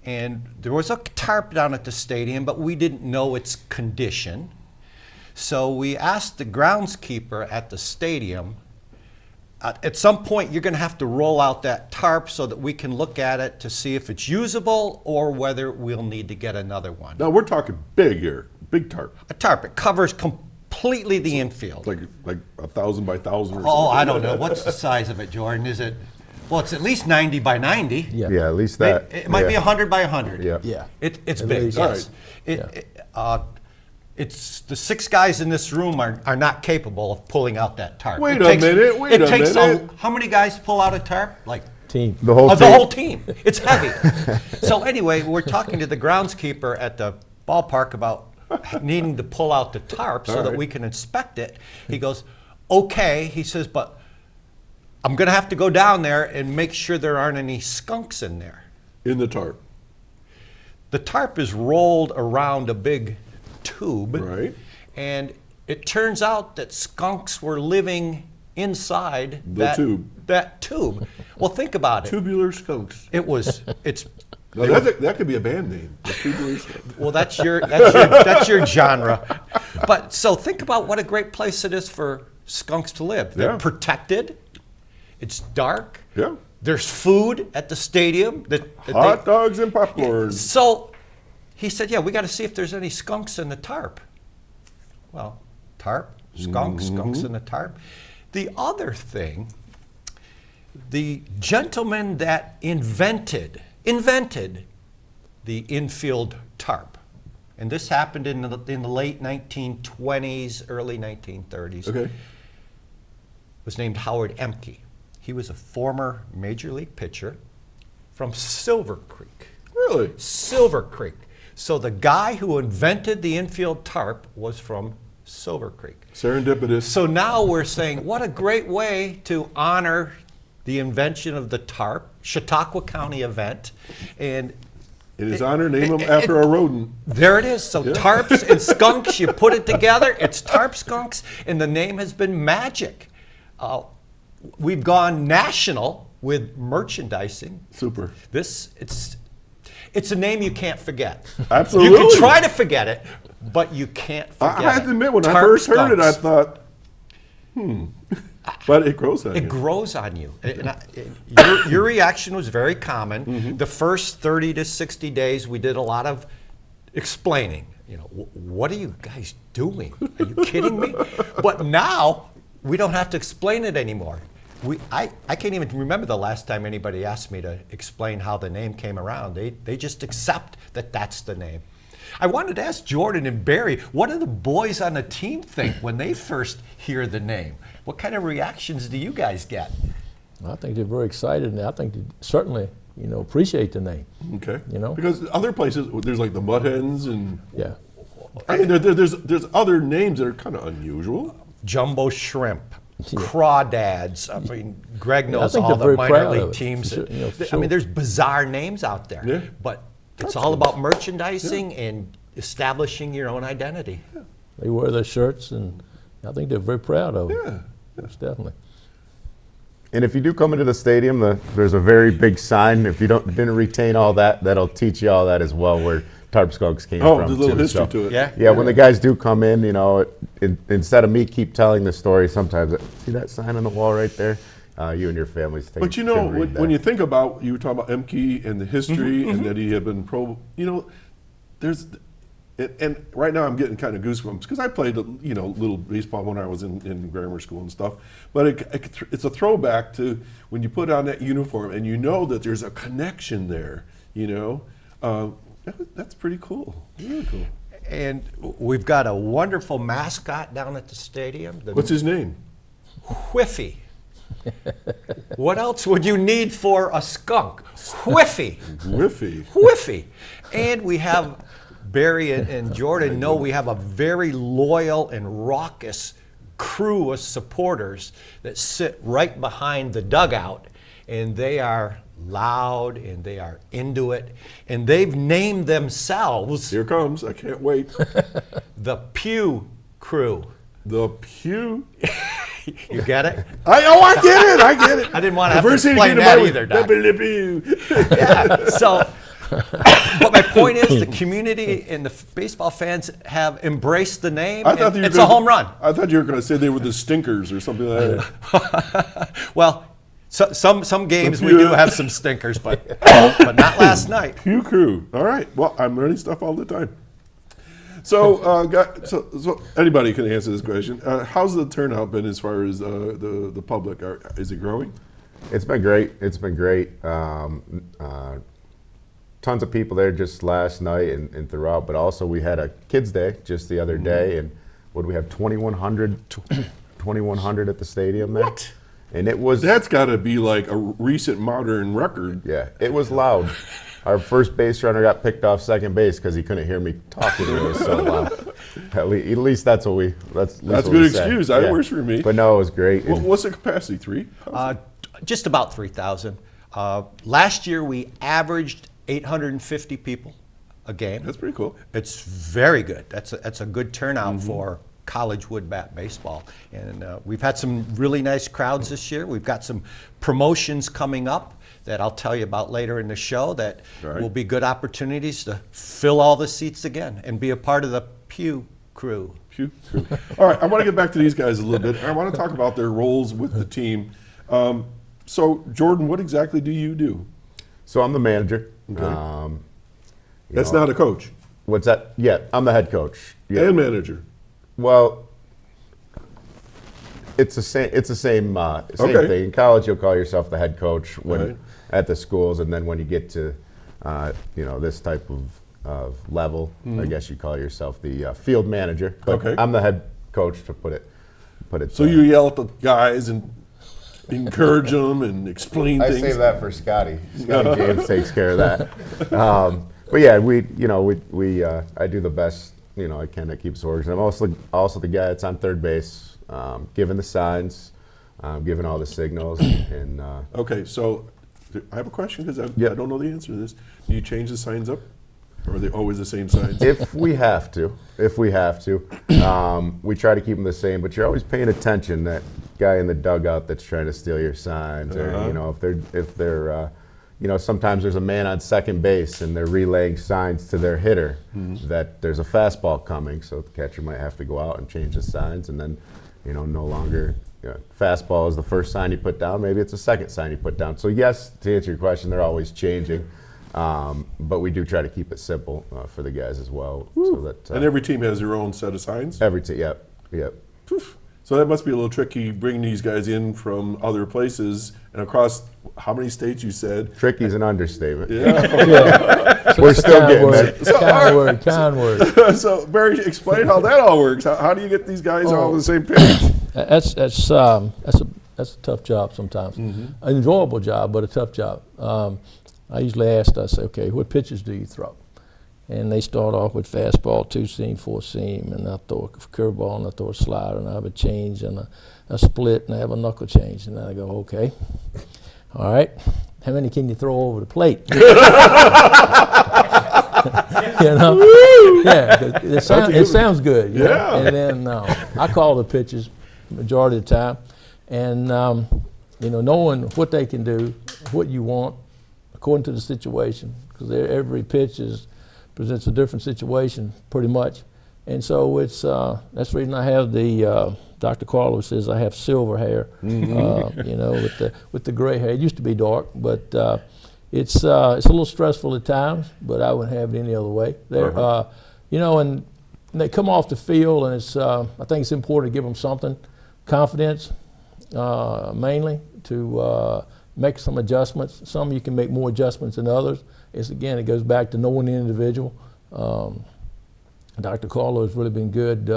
And there was a tarp down at the stadium, but we didn't know its condition. So we asked the groundskeeper at the stadium, at some point you're going to have to roll out that tarp so that we can look at it to see if it's usable or whether we'll need to get another one. Now we're talking big here, big tarp, A tarp, it covers completely the infield. like 1,000 by 1,000 or something. Oh, I don't know. What's the size of it, Jordan? Is it, well, it's at least 90 by 90. Yeah. Yeah, at least that. It might be 100 by 100. Yeah. Yeah. It's At big, least. yes. It's the 6 guys in this room are not capable of pulling out that tarp. Wait a minute. How many guys pull out a tarp? Like Team. The whole the team. whole team. It's heavy. So anyway, we're talking to the groundskeeper at the ballpark about needing to pull out the tarp so that right. we can inspect it. He goes, okay. He says, but I'm going to have to go down there and make sure there aren't any skunks in there. In the tarp, The tarp is rolled around a big tube. right? And it turns out that skunks were living inside that tube. Well, think about it. Tubular Skunks. It's Now, that could be a band name. The Tubular Skunks. well, that's your genre. But so think about what a great place it is for skunks to live. They're Yeah. protected. It's dark. Yeah. There's food at the stadium. That Hot dogs and popcorn. So he said, yeah, we got to see if there's any skunks in the tarp. Well, tarp, skunks in the tarp. The other thing, the gentleman that invented the infield tarp, and this happened in the late 1920s, early 1930s, Okay. was named Howard Emke. He was a former major league pitcher from Silver Creek. Really? Silver Creek. So the guy who invented the infield tarp was from Silver Creek. Serendipitous. So now we're saying, what a great way to honor the invention of the tarp, Chautauqua County event. And In his honor, name him after a rodent. there it is. So tarps and skunks, you put it together, it's Tarp Skunks, and the name has been magic. We've gone national with merchandising. Super. It's a name you can't forget. Absolutely. You can try to forget it, but you can't forget I have to admit, when I Tarp first heard it, I Skunks. thought, But it grows on you. It grows on you. Your reaction was very common. Mm-hmm. The first 30 to 60 days, we did a lot of explaining. What are you guys doing? Are you kidding me? But now, we don't have to explain it anymore. I can't even remember the last time anybody asked me to explain how the name came around. They just accept that that's the name. I wanted to ask Jordan and Barry, what do the boys on the team think when they first hear the name? What kind of reactions do you guys get? I think they're very excited, and I think they certainly, appreciate the name. Okay. You Because other places, there's like the Mud Hens and, Yeah. I mean, there's other names that are kind of unusual. Jumbo Shrimp, Crawdads. I mean, Greg knows think all they're the very minor proud league of it, teams. for sure, for I sure. mean, there's bizarre names out there, Yeah. but it's all about merchandising and establishing your own identity. They wear their shirts, and I think they're very proud of it. Yeah. Yes, definitely. And if you do come into the stadium, there's a very big sign. If you didn't retain all that, that'll teach you all that as well, where Tarp Skunks came Oh, from. there's a little too. history So, to it. Yeah. Yeah, when the guys do come in, instead of me keep telling the story, sometimes see that sign on the wall right there. You and your families take. But when you think about, you were talking about Emke and the history, and that he had been there's, and right now I'm getting kind of goosebumps because I played little baseball when I was in grammar school and stuff. But it's a throwback to when you put on that uniform and you know that there's a connection there. That's pretty cool. Really cool. And we've got a wonderful mascot down at the stadium. The What's his name? Whiffy. What else would you need for a skunk? Whiffy. Whiffy. Whiffy. And we have Barry and Jordan know we have a very loyal and raucous crew of supporters that sit right behind the dugout, and they are loud and they are into it, and they've named themselves Here comes. I can't wait. the Pew Crew. The Pew. You get it? I get it. I didn't want to have The to first thing explain came to that mind was either, Doc. the Pew. Yeah. So, but my point is, the community and the baseball fans have embraced the name. I thought It's a home run. I thought you were going to say they were the Stinkers or something like that. Well, some games we Pew. do have some stinkers, but not last night. Pew Crew. All right. Well, I'm learning stuff all the time. So, so anybody can answer this question. How's the turnout been as far as the public? Is it growing? It's been great. It's been great. Tons of people there just last night and throughout, but also we had a Kids Day just the other day, and what do we have, 2,100 at the stadium there? What? And it was... That's got to be like a recent modern record. Yeah, it was loud. Our first base runner got picked off second base because he couldn't hear me talking. It was so loud. At least that's what we. That's a good excuse. That works for me. But no, it was great. What's the capacity? 3? Just about 3,000. Last year we averaged 850 people a game. That's pretty cool. It's very good. That's a good turnout for college wood bat baseball. And we've had some really nice crowds this year. We've got some promotions coming up that I'll tell you about later in the show that will be good opportunities to fill all the seats again and be a part of the Pew Crew. Pew Crew. All right, I want to get back to these guys a little bit. I want to talk about their roles with the team. So, Jordan, what exactly do you do? So I'm the manager. Okay. That's not a coach. What's that? Yeah, I'm the head coach. Yeah. And manager. Well, it's the same. It's the same thing. In college, you'll call yourself the head coach when at the schools, and then when you get to this type of level, I guess you call yourself the field manager. But I'm the head coach to put it. So you yell at the guys and encourage them and explain things. I save that for Scotty. Scotty James takes care of that. But yeah, I do the best I can to keep us organized. I'm also the guy that's on third base, giving the signs, giving all the signals. And okay, so I have a question because I don't know the answer to this. Do you change the signs up, or are they always the same signs? If we have to, we try to keep them the same. But you're always paying attention that guy in the dugout that's trying to steal your signs, or if they're sometimes there's a man on second base and they're relaying signs to their hitter that there's a fastball coming, so the catcher might have to go out and change the signs, and then no longer fastball is the first sign you put down, maybe it's the second sign you put down. So yes, to answer your question, they're always changing, but we do try to keep it simple for the guys as well. So that, and every team has their own set of signs? Every team, yep. So that must be a little tricky bringing these guys in from other places and across how many states you said? Tricky is an understatement. Yeah. We're still getting there. Kind word. So Barry, explain how that all works. How do you get these guys all on the same page? That's a tough job sometimes. An enjoyable job, but a tough job. I usually ask, I say, okay, what pitches do you throw? And they start off with fastball, 2-seam, 4-seam, and I throw a curveball, and I throw a slider, and I have a change, and a split, and I have a knuckle change. And then I go, okay, all right, how many can you throw over the plate? Yeah, it sounds good. You know? And then I call the pitches majority of the time, and knowing what they can do, what you want, according to the situation, because every pitch presents a different situation, pretty much. And so it's that's the reason I have the Dr. Carlos says I have silver hair, with the gray hair. It used to be dark, but it's a little stressful at times. But I wouldn't have it any other way. And they come off the field, and it's I think it's important to give them something, confidence, mainly to make some adjustments. Some you can make more adjustments than others. It goes back to knowing the individual. Dr. Carlo has really been good.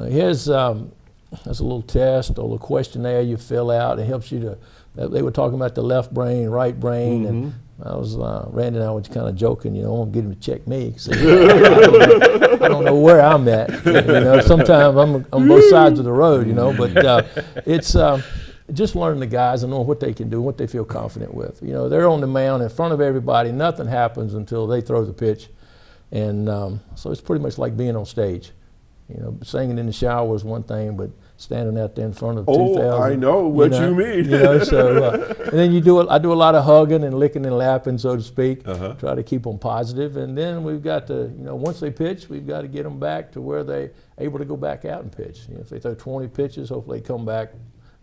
He has a little test or a little questionnaire you fill out. It helps you to. They were talking about the left brain, right brain, and I was Randy and I was kind of joking. I want to get him to check me. So, I don't know where I'm at. Sometimes I'm on both sides of the road. But it's. Just learning the guys and knowing what they can do, what they feel confident with. They're on the mound in front of everybody. Nothing happens until they throw the pitch. And so it's pretty much like being on stage. Singing in the shower is one thing, but standing out there in front of 2,000. Oh, I know what you mean. And then I do a lot of hugging and licking and lapping, so to speak. Try to keep them positive. And then we've got to, once they pitch, we've got to get them back to where they're able to go back out and pitch. If they throw 20 pitches, hopefully they come back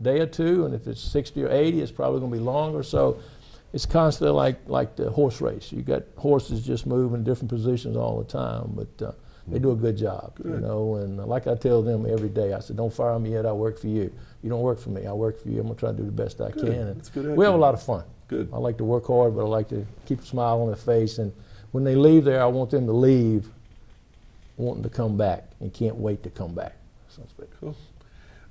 day or two, and if it's 60 or 80, it's probably going to be longer. So it's constantly like the horse race. You got horses just moving different positions all the time, but they do a good job. And like I tell them every day, I said, don't fire me yet, I work for you. You don't work for me, I work for you. I'm going to try to do the best I can. And we have a lot of fun. Good. I like to work hard, but I like to keep a smile on their face. And when they leave there, I want them to leave wanting to come back and can't wait to come back. Sounds good. Cool.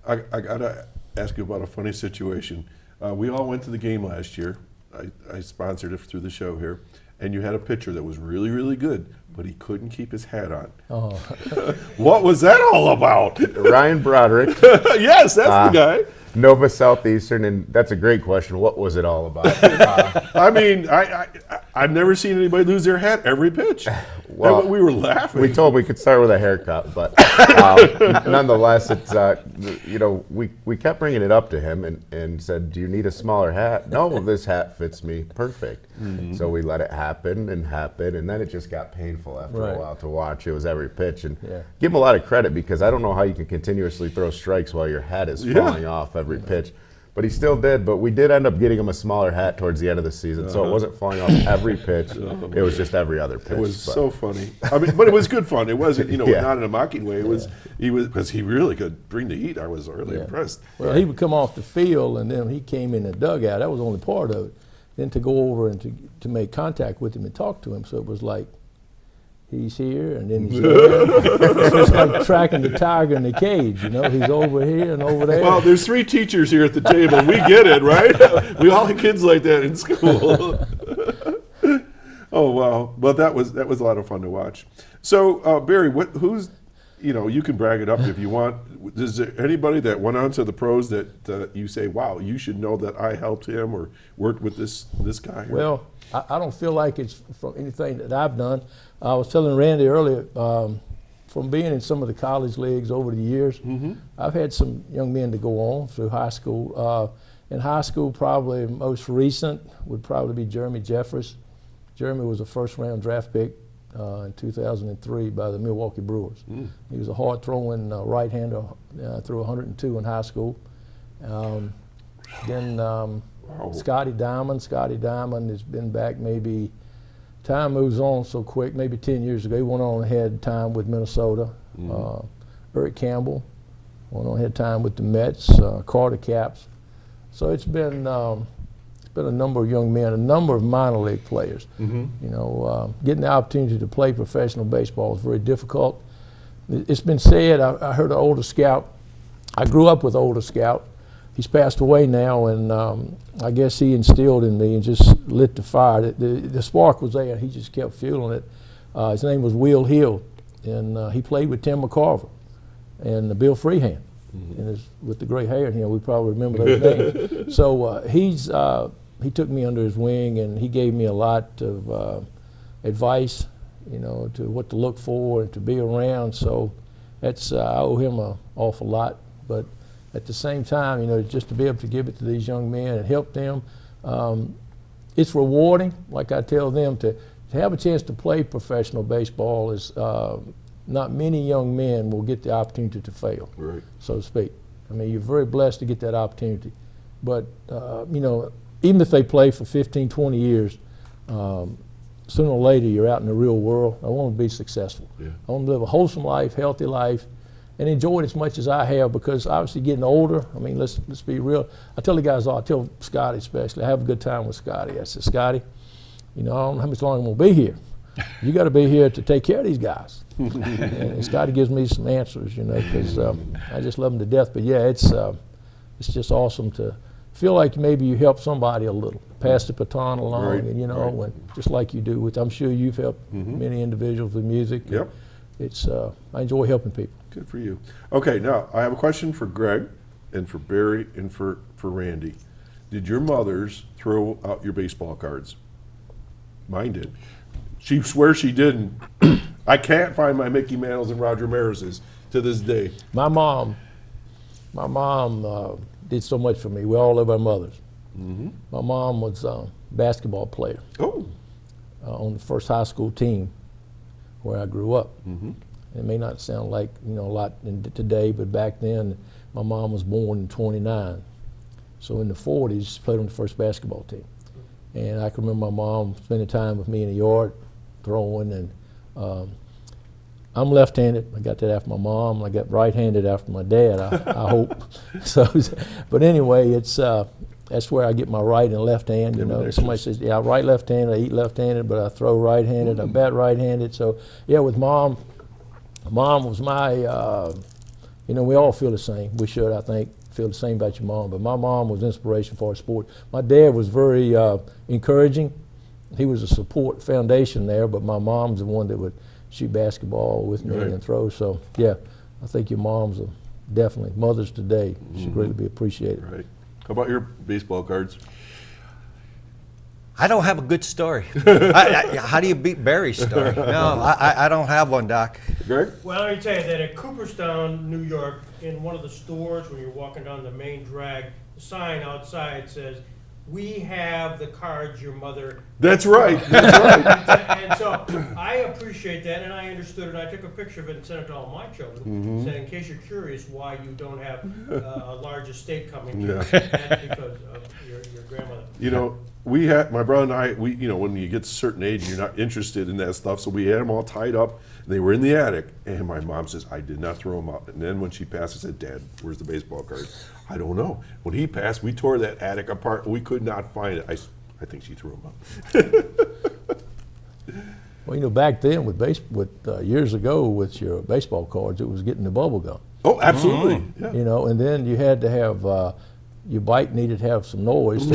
I got to ask you about a funny situation. We all went to the game last year. I sponsored it through the show here, and you had a pitcher that was really, really good, but he couldn't keep his hat on. Oh. What was that all about? Ryan Broderick. Yes, that's the guy. Nova Southeastern, and that's a great question. What was it all about? I mean, I've never seen anybody lose their hat every pitch. Well, and we were laughing. We told him we could start with a haircut, but nonetheless, it's we kept bringing it up to him and said, "Do you need a smaller hat?" No, this hat fits me perfect. So we let it happen, and then it just got painful after a while to watch. It was every pitch, and give him a lot of credit because I don't know how you can continuously throw strikes while your hat is falling off every pitch. But he still did. But we did end up getting him a smaller hat towards the end of the season, so it wasn't falling off every pitch. It was just every other pitch. It was so funny. I mean, but it was good fun. It wasn't, not in a mocking way. It was because he really could bring the heat. I was really impressed. Well, he would come off the field, and then he came in the dugout. That was only part of it. Then to go over and to make contact with him and talk to him, so it was like, he's here, and then he's there. So it's like tracking the tiger in the cage, He's over here and over there. Well, there's 3 teachers here at the table. We get it, right? We all had kids like that in school. Oh, wow. Well, that was a lot of fun to watch. So, Barry, who's, you can brag it up if you want. Is there anybody that went on to the pros that you say, wow, you should know that I helped him or worked with this guy? Well, I don't feel like it's from anything that I've done. I was telling Randy earlier, from being in some of the college leagues over the years, I've had some young men to go on through high school. In high school, probably most recent would probably be Jeremy Jeffress. Jeremy was a first-round draft pick in 2003 by the Milwaukee Brewers. He was a hard-throwing right-hander, threw 102 in high school. Then Scotty Diamond has been back maybe, time moves on so quick, maybe 10 years ago. He went on and had time with Minnesota. Eric Campbell, Went on, had time with the Mets, Carter Caps. So it's been a number of young men, a number of minor league players. You know, getting the opportunity to play professional baseball is very difficult. It's been said, I heard an older scout, I grew up with an older scout. He's passed away now, and I guess he instilled in me and just lit the fire. The spark was there, and he just kept fueling it. His name was Will Hill, and he played with Tim McCarver and Bill Freehand. And with the gray hair, you know, we probably remember those names. So he took me under his wing, and he gave me a lot of advice, you know, to what to look for and to be around. So that's I owe him an awful lot. But at the same time, you know, just to be able to give it to these young men and help them, it's rewarding. Like I tell them, to have a chance to play professional baseball is not many young men will get the opportunity to fail, Right. so to speak. I mean, you're very blessed to get that opportunity. But, you know, even if they play for 15, 20 years, sooner or later you're out in the real world. I want to be successful. Yeah. I want to live a wholesome life, healthy life, and enjoy it as much as I have, because obviously getting older, I mean, let's be real. I tell the guys all, I tell Scotty especially, I have a good time with Scotty. I said, Scotty, you know, I don't know how much longer I'm going to be here. You got to be here to take care of these guys. And Scotty gives me some answers, you know, because I just love them to death. But yeah, it's just awesome to feel like maybe you help somebody a little, pass the baton along, Right, and you know, right. and just like you do with, I'm sure you've helped many individuals with music. Yep. It's I enjoy helping people. Good for you. Okay, now I have a question for Greg and for Barry and for Randy. Did your mothers throw out your baseball cards? Mine did. She swears she didn't. I can't find my Mickey Mantles and Roger Maris's to this day. My mom did so much for me. We all love our mothers. My mom was a basketball player Oh, on the first high school team where I grew up. It may not sound like, you know, a lot today, but back then, my mom was born in '29. So in the '40s, she played on the first basketball team. And I can remember my mom spending time with me in the yard, throwing, and I'm left-handed. I got that after my mom. I got right-handed after my dad, I hope. So, but anyway, it's that's where I get my right and left hand. You know, somebody says, yeah, right left-handed, I eat left-handed, but I throw right-handed, I bat right-handed. So yeah, with mom was my, you know, we all feel the same. We should, I think, feel the same about your mom. But my mom was inspiration for our sport. My dad was very encouraging. He was a support foundation there, but my mom's the one that would shoot basketball with me and throw. So yeah, I think your moms are definitely mothers today. Should really be appreciated. right. How about your baseball cards? I don't have a good story. How do you beat Barry's story? No, I don't have one, Doc. Greg? Well, let me tell you that at Cooperstown, New York, in one of the stores when you're walking down the main drag, the sign outside says, "We have the cards your mother." That's right. That's right. And so I appreciate that, and I understood it. I took a picture of it and sent it to all my children, saying, in case you're curious why you don't have a large estate coming to you, that's because of your grandmother. You know, we had, my brother and I, we, you know, when you get to a certain age, you're not interested in that stuff, so we had them all tied up, and they were in the attic, and my mom says, I did not throw them out. And then when she passed, I said, Dad, where's the baseball card? I don't know. When he passed, we tore that attic apart, and we could not find it. I think she threw them out. Well, you know, back then with years ago with your baseball cards, it was getting the bubble gum. Oh, absolutely. Yeah. You know, and then you had to have your bike needed to have some noise. So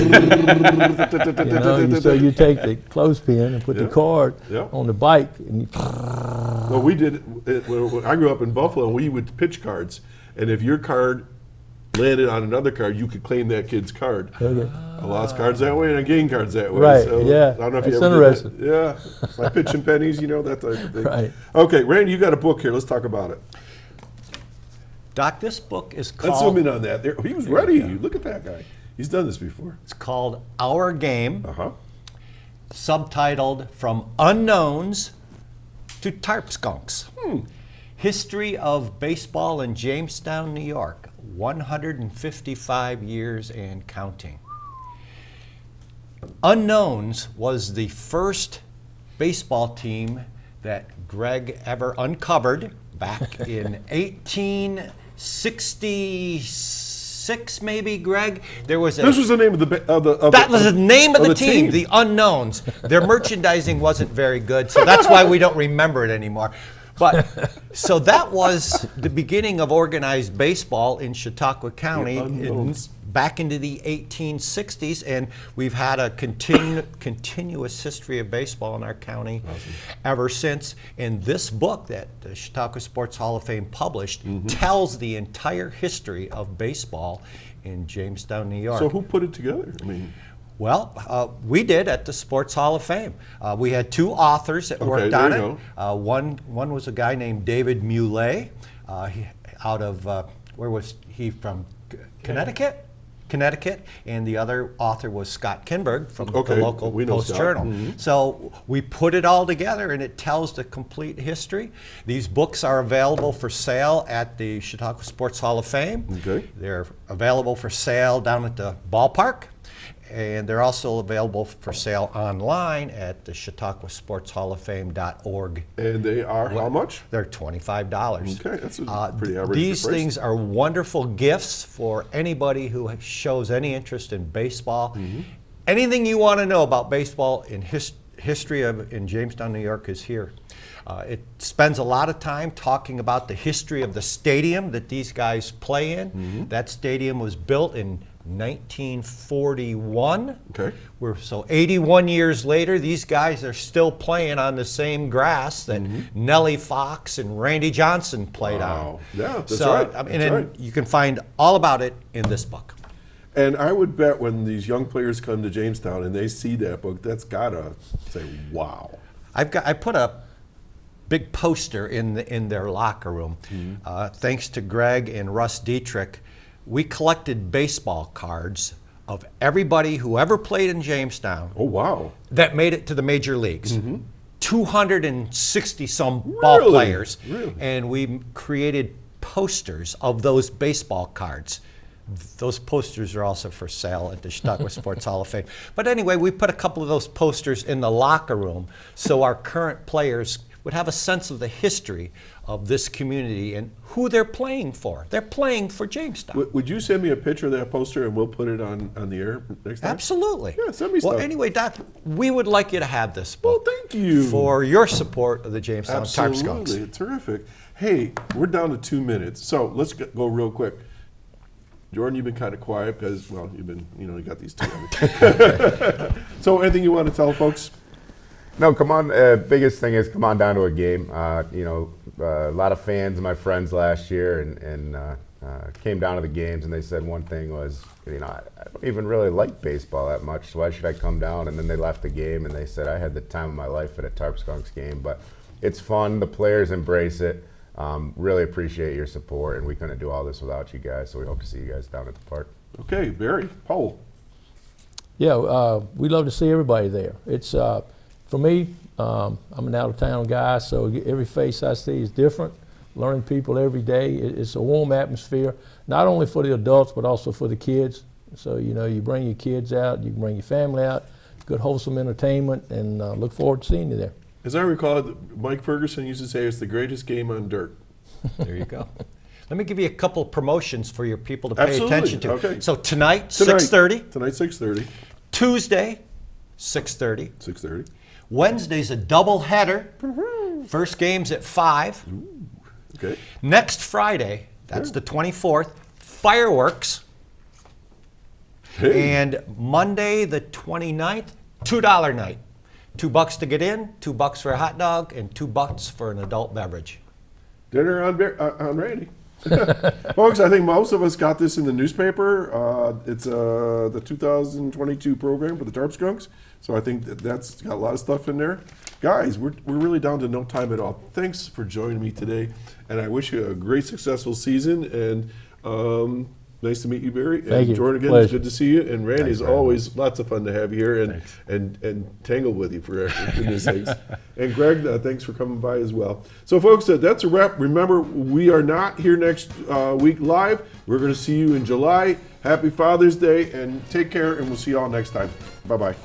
so you take the clothespin and put the card on the bike, and you. Well, we did it when I grew up in Buffalo. We would pitch cards, and if your card landed on another card, you could claim that kid's card. Okay. I lost cards that way, and I gained cards that way. Right, So yeah. I don't know if That's you ever interesting. did that. Yeah. Like pitching pennies, you know, that type of thing. Right. Okay, Randy, you got a book here. Let's talk about it. Doc, this book is Let's zoom in called, on that. There, he was ready. Look at that guy. He's done this before. it's called Our Game, Uh-huh. subtitled From Unknowns to Tarp Skunks. History of Baseball in Jamestown, New York, 155 years and counting. Unknowns was the first baseball team that Greg ever uncovered back in 18 66 maybe, Greg. There was This was the name of the that was the name of the team, team. the Unknowns. Their merchandising wasn't very good, so that's why we don't remember it anymore. But so that was the beginning of organized baseball in Chautauqua County back into the 1860s, and we've had a continuous history of baseball in our county ever since. And this book that the Chautauqua Sports Hall of Fame published tells the entire history of baseball in Jamestown, New York. So who put it together? I mean, well, we did at the Sports Hall of Fame. We had two authors that worked on it. One was a guy named David Muley, out of where was he from? Connecticut, and the other author was Scott Kinberg from the local Post-Journal. So we put it all together, and it tells the complete history. These books are available for sale at the Chautauqua Sports Hall of Fame. They're available for sale down at the ballpark. And they're also available for sale online at the ChautauquaSportsHallOfFame.org. And they are how much? They're $25. Okay, that's a pretty average These price. things are wonderful gifts for anybody who shows any interest in baseball. Anything you want to know about baseball in history in Jamestown, New York is here. It spends a lot of time talking about the history of the stadium that these guys play in. That stadium was built in 1941. So 81 years later, these guys are still playing on the same grass that Nellie Fox and Randy Johnson played on. Yeah, that's right. You can find all about it in this book. And I would bet when these young players come to Jamestown and they see that book, that's gotta say, wow. I put a big poster in their locker room. Thanks to Greg and Russ Dietrich, we collected baseball cards of everybody who ever played in Jamestown. Oh, wow. That made it to the major leagues. 260 some ball players. And we created posters of those baseball cards. Those posters are also for sale at the Chautauqua Sports Hall of Fame. But anyway, we put a couple of those posters in the locker room so our current players would have a sense of the history of this community and who they're playing for. They're playing for Jamestown. Would you send me a picture of that poster and we'll put it on the air next time? Absolutely. Yeah, send me stuff. Well, anyway, Doc, we would like you to have this book. Well, thank you. For your support of the Jamestown Tarp Skunks. Absolutely, terrific. Hey, we're down to 2 minutes, so let's go real quick. Jordan, you've been kind of quiet because, well, you got these two. So anything you want to tell folks? No, come on. Biggest thing is come on down to a game. A lot of fans, my friends last year, and came down to the games, and they said one thing was, I don't even really like baseball that much, so why should I come down? And then they left the game, and they said, I had the time of my life at a Tarp Skunks game. But it's fun. The players embrace it. Really appreciate your support, and we couldn't do all this without you guys, so we hope to see you guys down at the park. Okay, Barry, Powell. Yeah, we love to see everybody there. It's for me, I'm an out-of-town guy, so every face I see is different. Learning people every day. It's a warm atmosphere, not only for the adults, but also for the kids. So, you bring your kids out, you can bring your family out, good wholesome entertainment, and look forward to seeing you there. As I recall, Mike Ferguson used to say it's the greatest game on dirt. There you go. Let me give you a couple promotions for your people to pay attention to. Okay. So tonight 6:30. Tonight, 6:30. Tuesday, 6:30. 6:30. Wednesday's a double header. First game's at 5. Okay. Next Friday, that's the 24th, fireworks. Hey. And Monday, the 29th, $2 night. $2 to get in, $2 for a hot dog, and $2 for an adult beverage. Dinner on Randy. Folks, I think most of us got this in the newspaper. It's the 2022 program for the Tarp Skunks. So I think that's got a lot of stuff in there. Guys, we're really down to no time at all. Thanks for joining me today. And I wish you a great, successful season. And nice to meet you, Barry. Thank you. Jordan, again, Pleasure. it's good to see you. And Randy, Thanks, it's always lots of fun to have you here and tangle with you for goodness sakes. And Greg, thanks for coming by as well. So, folks, that's a wrap. Remember, we are not here next week live. We're going to see you in July. Happy Father's Day, and take care, and we'll see you all next time. Bye-bye.